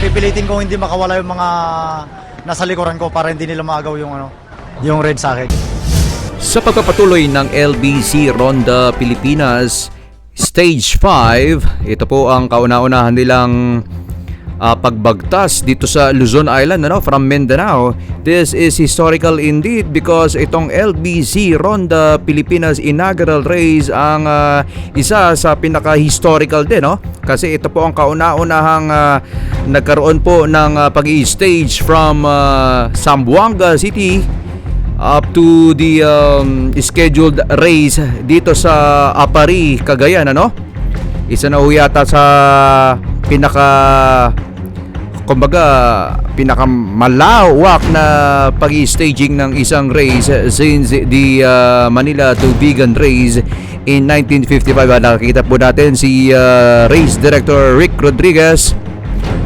pipilitin ko hindi makawala yung mga nasa likuran ko para hindi nila maagaw yung red sa akin. Sa pagpapatuloy ng LBC Ronda Pilipinas Stage 5, ito po ang kauna-unahan nilang pagbagtas dito sa Luzon Island from Mindanao. This is historical indeed because itong LBC Ronda Pilipinas inaugural race ang isa sa pinaka-historical din kasi ito po ang kauna-unahang nagkaroon po ng pag-i-stage from Zamboanga City up to the scheduled race dito sa Apari, Cagayan. Isa na yata sa pinakamalawak na pag-i-staging ng isang race since the Manila to Vigan race in 1955. Nakikita po natin si race director Rick Rodriguez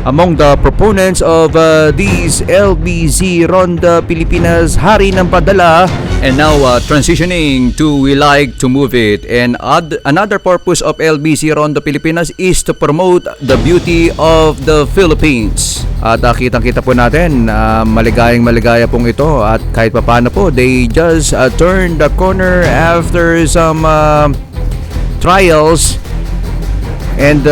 among the proponents of these LBC Ronda Pilipinas, hari ng padala. And now transitioning to We Like to Move It. And another purpose of LBC Ronda Pilipinas is to promote the beauty of the Philippines. At kitang-kita po natin, maligayang-maligaya pong ito. At kahit papaano po, they just turned the corner after some trials and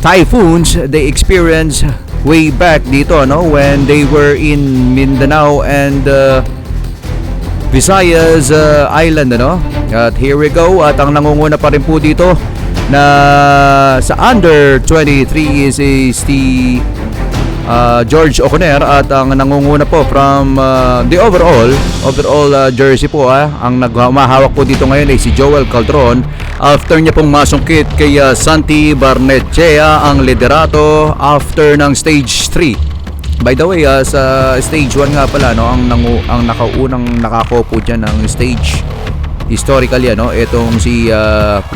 typhoons they experienced way back dito when they were in Mindanao and Visayas Island. At here we go, at ang nangunguna pa rin po dito na sa under 23 is the George Oconer, at ang nangunguna po from the overall jersey po ang nagmahawak po dito ngayon ay si Joel Calderon after niya pong masungkit kay Santi Barnechea ang liderato after ng stage 3. By the way, sa stage 1 nga pala ang nakaunang nakakopo dyan ng stage historically itong si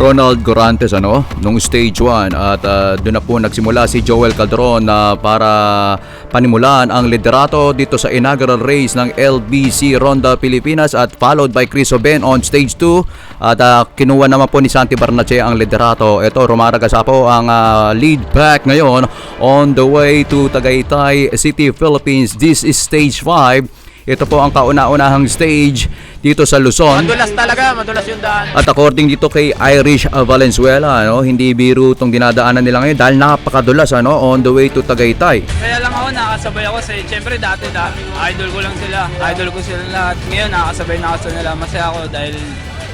Ronald Gorantes nung stage 1, at doon na po nagsimula si Joel Calderon para panimulaan ang liderato dito sa inaugural race ng LBC Ronda Pilipinas, at followed by Chris Oben on stage 2, at kinuha naman po ni Santi Barnechea ang liderato. Ito, rumaragasa po ang lead back ngayon on the way to Tagaytay City, Philippines. This is stage 5. Ito po ang kauna-unahang stage dito sa Luzon. Madulas talaga, madulas yung daan. At according dito kay Irish Valenzuela, hindi biro itong dinadaanan nila ngayon dahil napakadulas on the way to Tagaytay. Kaya lang ako, nakasabay ako siyempre dati idol ko lang sila. Idol ko sila lahat. Ngayon nakasabay na ako sa nila. Masaya ako dahil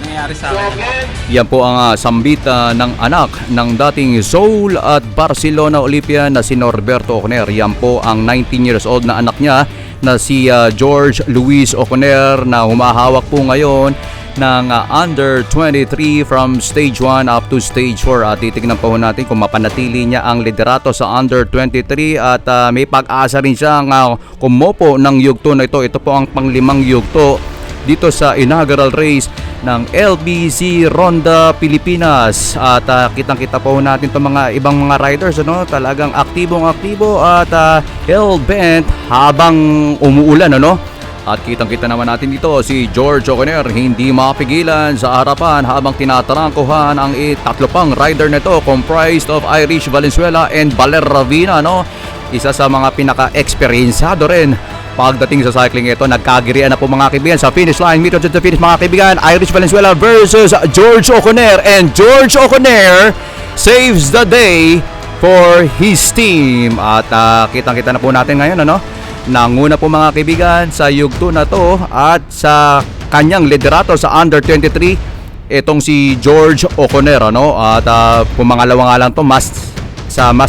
nangyayari sa akin. Yan po ang sambita ng anak ng dating Seoul at Barcelona Olympian na si Norberto Oconer. Yan po ang 19 years old na anak niya na si George Luis Oconer, na humahawak po ngayon ng under 23 from stage 1 up to stage 4. At titignan po natin kung mapanatili niya ang liderato sa under 23, at may pag-asa rin siyang kumopo ng yugto na ito. Ito po ang panglimang yugto dito sa inaugural race ng LBC Ronda Pilipinas. At kitang-kita po natin itong mga ibang mga riders talagang aktibong-aktibo at hell-bent habang umuulan At kitang-kita naman natin dito si George Oconer hindi mapigilan sa harapan habang tinatarangkuhan ang tatlo pang rider nito, comprised of Irish Valenzuela and Baler Ravina. Isa sa mga pinaka-eksperyensado rin pagdating sa cycling ito. Nagkagirian na po mga kaibigan sa finish line. Meet to the finish mga kaibigan. Irish Valenzuela versus George Oconer, and George Oconer saves the day for his team. At kitang-kita na po natin ngayon nanguna po mga kaibigan sa yugto na to at sa kanyang liderato sa under 23 itong si George Oconer at pumangalawa nga lang to mas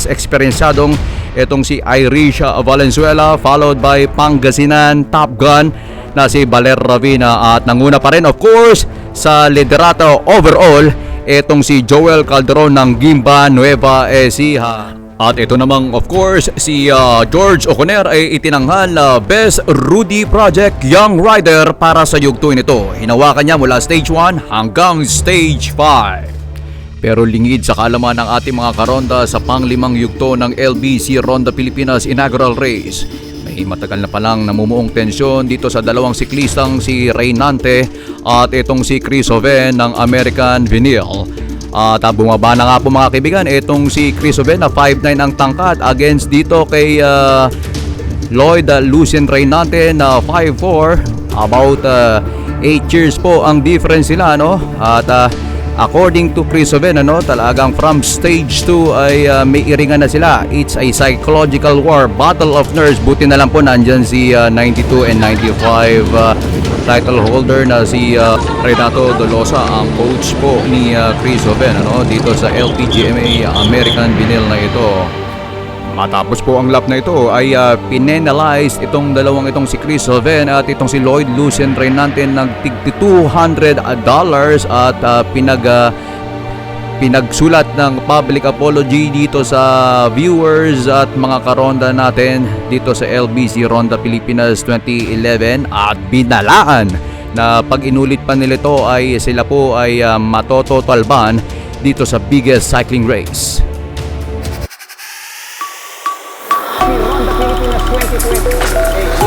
eksperyensadong itong si Irish Valenzuela, followed by Pangasinan Top Gun na si Baler Ravina, at nanguna pa rin of course sa liderato overall itong si Joel Calderon ng Gimba Nueva Ecija. At ito namang of course si George Oconer ay itinanghal na Best Rudy Project Young Rider para sa yugtuin ito. Hinawakan niya mula stage 1 hanggang stage 5. Pero lingid sa kaalaman ng ating mga karonda sa panglimang yugto ng LBC Ronda Pilipinas Inaugural Race, may matagal na palang namumuong tensyon dito sa dalawang siklistang si Reynante at itong si Chris Oven ng American Vinyl. At bumaba na nga po mga kaibigan, itong si Chris Oven na 5'9 ang tangkad against dito kay Lloyd Lucien Reynante na 5'4. About 8 years po ang difference sila, no? At according to Chris Oven, talagang from stage 2 ay may iringan na sila. It's a psychological war, battle of nerves. Buti na lang po nandyan si 92 and 95 title holder na si Renato Dolosa, ang coach po ni Chris Oven dito sa LPGMA American Vinyl na ito. Matapos po ang lap na ito ay pinenalize itong dalawang itong si Chris Oven at itong si Lloyd Lucien Reynante ng tig $200 at pinagsulat ng public apology dito sa viewers at mga karonda natin dito sa LBC Ronda Pilipinas 2011 at binalaan na pag inulit pa nila ito ay sila po ay matototal ban dito sa biggest cycling race. Ronda Pilipinas 2020.